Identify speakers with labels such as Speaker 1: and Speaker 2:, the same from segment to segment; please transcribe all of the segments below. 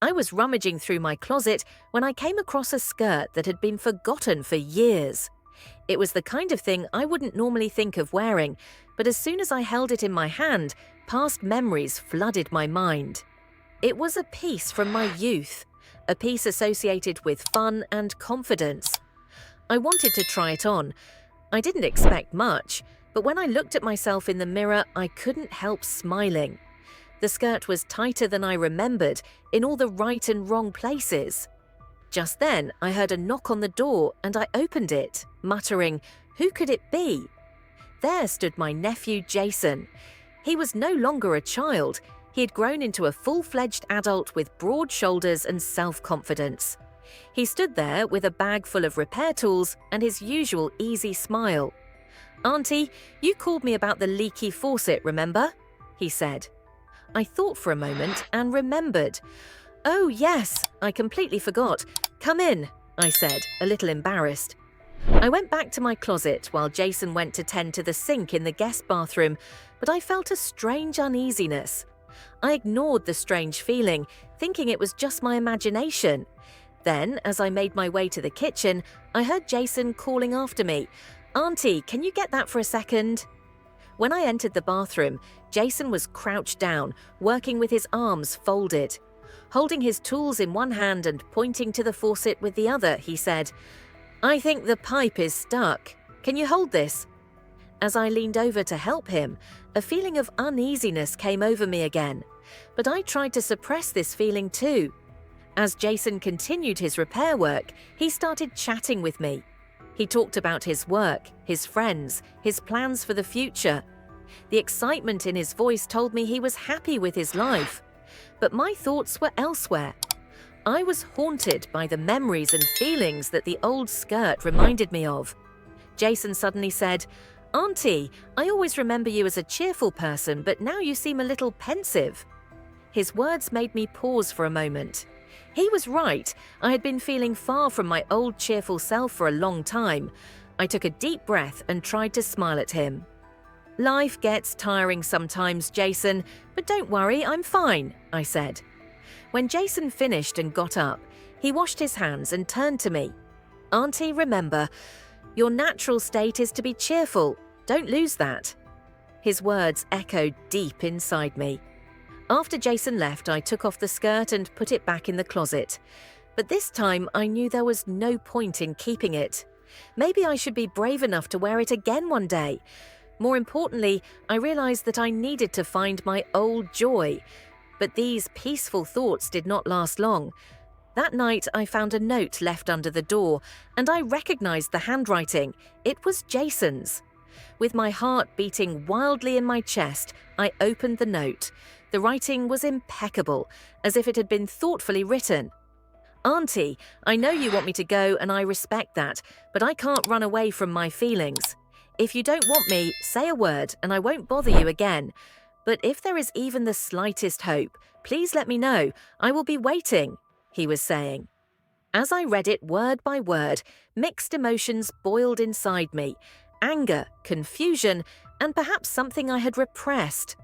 Speaker 1: I was rummaging through my closet when I came across a skirt that had been forgotten for years. It was the kind of thing I wouldn't normally think of wearing, but as soon as I held it in my hand, past memories flooded my mind. It was a piece from my youth, a piece associated with fun and confidence. I wanted to try it on. I didn't expect much, but when I looked at myself in the mirror, I couldn't help smiling. The skirt was tighter than I remembered, in all the right and wrong places. Just then, I heard a knock on the door and I opened it, muttering, "Who could it be?" There stood my nephew Jason. He was no longer a child. He had grown into a full-fledged adult with broad shoulders and self-confidence. He stood there with a bag full of repair tools and his usual easy smile. "Auntie, you called me about the leaky faucet, remember?" he said. I thought for a moment and remembered. "Oh, yes, I completely forgot. Come in," I said, a little embarrassed. I went back to my closet while Jason went to tend to the sink in the guest bathroom, but I felt a strange uneasiness. I ignored the strange feeling, thinking it was just my imagination. Then, as I made my way to the kitchen, I heard Jason calling after me, "Auntie, can you get that for a second?" When I entered the bathroom, Jason was crouched down, working with his arms folded. Holding his tools in one hand and pointing to the faucet with the other, he said, "I think the pipe is stuck. Can you hold this?" As I leaned over to help him, a feeling of uneasiness came over me again, but I tried to suppress this feeling too. As Jason continued his repair work, he started chatting with me. He talked about his work, his friends, his plans for the future. The excitement in his voice told me he was happy with his life. But my thoughts were elsewhere. I was haunted by the memories and feelings that the old skirt reminded me of. Jason suddenly said, "Auntie, I always remember you as a cheerful person, but now you seem a little pensive." His words made me pause for a moment. He was right. I had been feeling far from my old cheerful self for a long time. I took a deep breath and tried to smile at him. "Life gets tiring sometimes, Jason, but don't worry, I'm fine," I said. When Jason finished and got up, he washed his hands and turned to me. "Auntie, remember, your natural state is to be cheerful. Don't lose that." His words echoed deep inside me. After Jason left, I took off the skirt and put it back in the closet. But this time, I knew there was no point in keeping it. Maybe I should be brave enough to wear it again one day. More importantly, I realized that I needed to find my old joy. But these peaceful thoughts did not last long. That night, I found a note left under the door, and I recognized the handwriting. It was Jason's. With my heart beating wildly in my chest, I opened the note. The writing was impeccable, as if it had been thoughtfully written. "Auntie, I know you want me to go and I respect that, but I can't run away from my feelings. If you don't want me, say a word and I won't bother you again. But if there is even the slightest hope, please let me know. I will be waiting," he was saying. As I read it word by word, mixed emotions boiled inside me. Anger, confusion, and perhaps something I had repressed.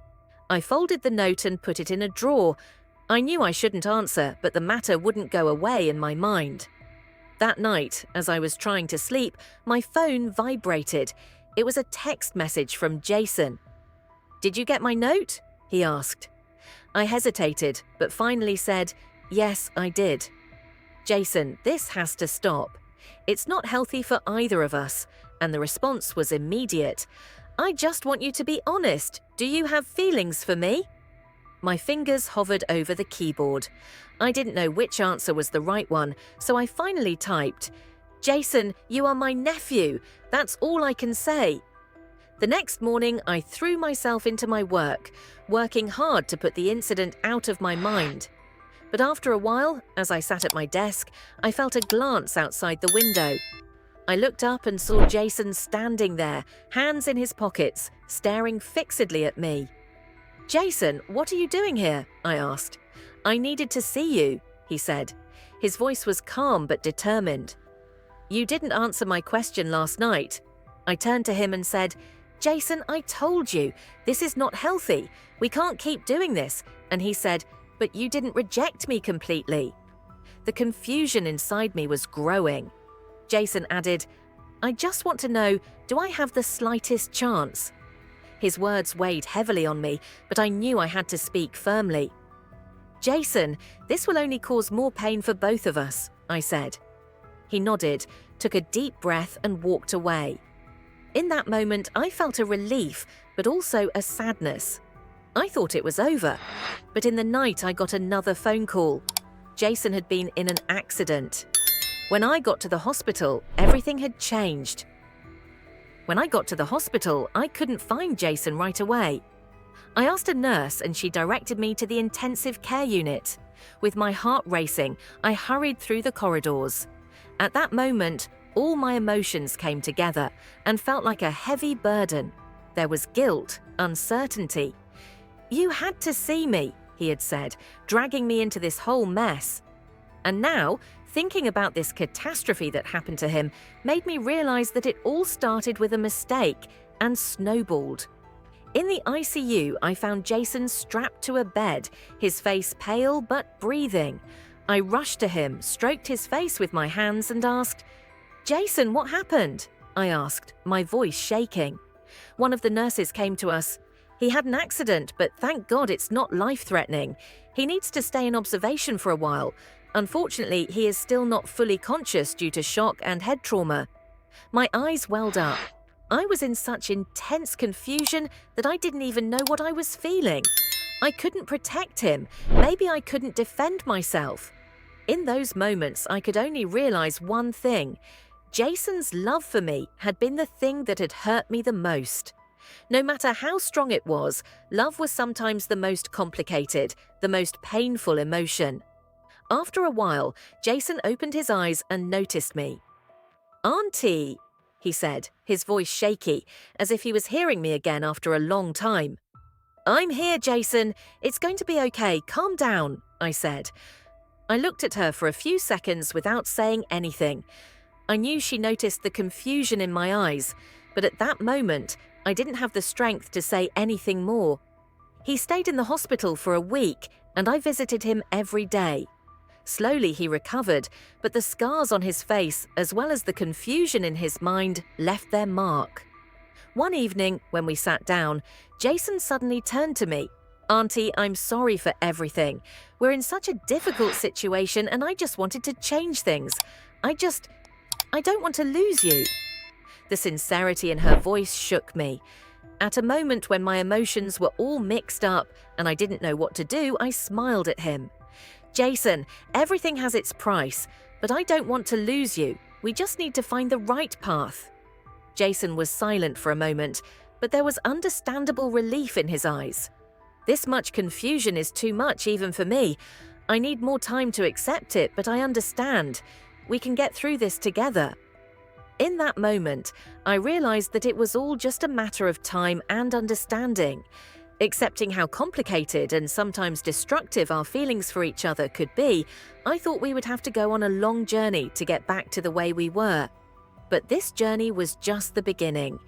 Speaker 1: I folded the note and put it in a drawer. I knew I shouldn't answer, but the matter wouldn't go away in my mind. That night, as I was trying to sleep, my phone vibrated. It was a text message from Jason. "Did you get my note?" he asked. I hesitated, but finally said, "Yes, I did." "Jason, this has to stop. It's not healthy for either of us," and the response was immediate. "I just want you to be honest. Do you have feelings for me?" My fingers hovered over the keyboard. I didn't know which answer was the right one, so I finally typed, "Jason, you are my nephew. That's all I can say." The next morning, I threw myself into my work, working hard to put the incident out of my mind. But after a while, as I sat at my desk, I felt a glance outside the window. I looked up and saw Jason standing there, hands in his pockets, staring fixedly at me. "Jason, what are you doing here?" I asked. "I needed to see you," he said. His voice was calm but determined. "You didn't answer my question last night." I turned to him and said, "Jason, I told you, this is not healthy. We can't keep doing this." And he said, but you didn't reject me completely." The confusion inside me was growing. Jason added, "I just want to know, do I have the slightest chance?" His words weighed heavily on me, but I knew I had to speak firmly. "Jason, this will only cause more pain for both of us," I said. He nodded, took a deep breath and walked away. In that moment, I felt a relief, but also a sadness. I thought it was over, but in the night I got another phone call. Jason had been in an accident. When I got to the hospital, everything had changed. When I got to the hospital, I couldn't find Jason right away. I asked a nurse and she directed me to the intensive care unit. With my heart racing, I hurried through the corridors. At that moment, all my emotions came together and felt like a heavy burden. There was guilt, uncertainty. "You had to see me," he had said, dragging me into this whole mess. And now, thinking about this catastrophe that happened to him made me realize that it all started with a mistake and snowballed. In the ICU, I found Jason strapped to a bed, his face pale but breathing. I rushed to him, stroked his face with my hands and asked, "Jason, what happened?" I asked, my voice shaking. One of the nurses came to us. "He had an accident, but thank God it's not life-threatening. He needs to stay in observation for a while. Unfortunately, he is still not fully conscious due to shock and head trauma." My eyes welled up. I was in such intense confusion that I didn't even know what I was feeling. I couldn't protect him. Maybe I couldn't defend myself. In those moments, I could only realize one thing. Jason's love for me had been the thing that had hurt me the most. No matter how strong it was, love was sometimes the most complicated, the most painful emotion. After a while, Jason opened his eyes and noticed me. "Auntie," he said, his voice shaky, as if he was hearing me again after a long time. "I'm here, Jason. It's going to be okay. Calm down," I said. I looked at her for a few seconds without saying anything. I knew she noticed the confusion in my eyes, but at that moment, I didn't have the strength to say anything more. He stayed in the hospital for a week, and I visited him every day. Slowly he recovered, but the scars on his face, as well as the confusion in his mind, left their mark. One evening, when we sat down, Jason suddenly turned to me. "Auntie, I'm sorry for everything. We're in such a difficult situation and I just wanted to change things. I don't want to lose you." The sincerity in her voice shook me. At a moment when my emotions were all mixed up and I didn't know what to do, I smiled at him. "Jason, everything has its price, but I don't want to lose you. We just need to find the right path." Jason was silent for a moment, but there was understandable relief in his eyes. "This much confusion is too much even for me. I need more time to accept it, but I understand. We can get through this together." In that moment, I realized that it was all just a matter of time and understanding. Accepting how complicated and sometimes destructive our feelings for each other could be, I thought we would have to go on a long journey to get back to the way we were. But this journey was just the beginning.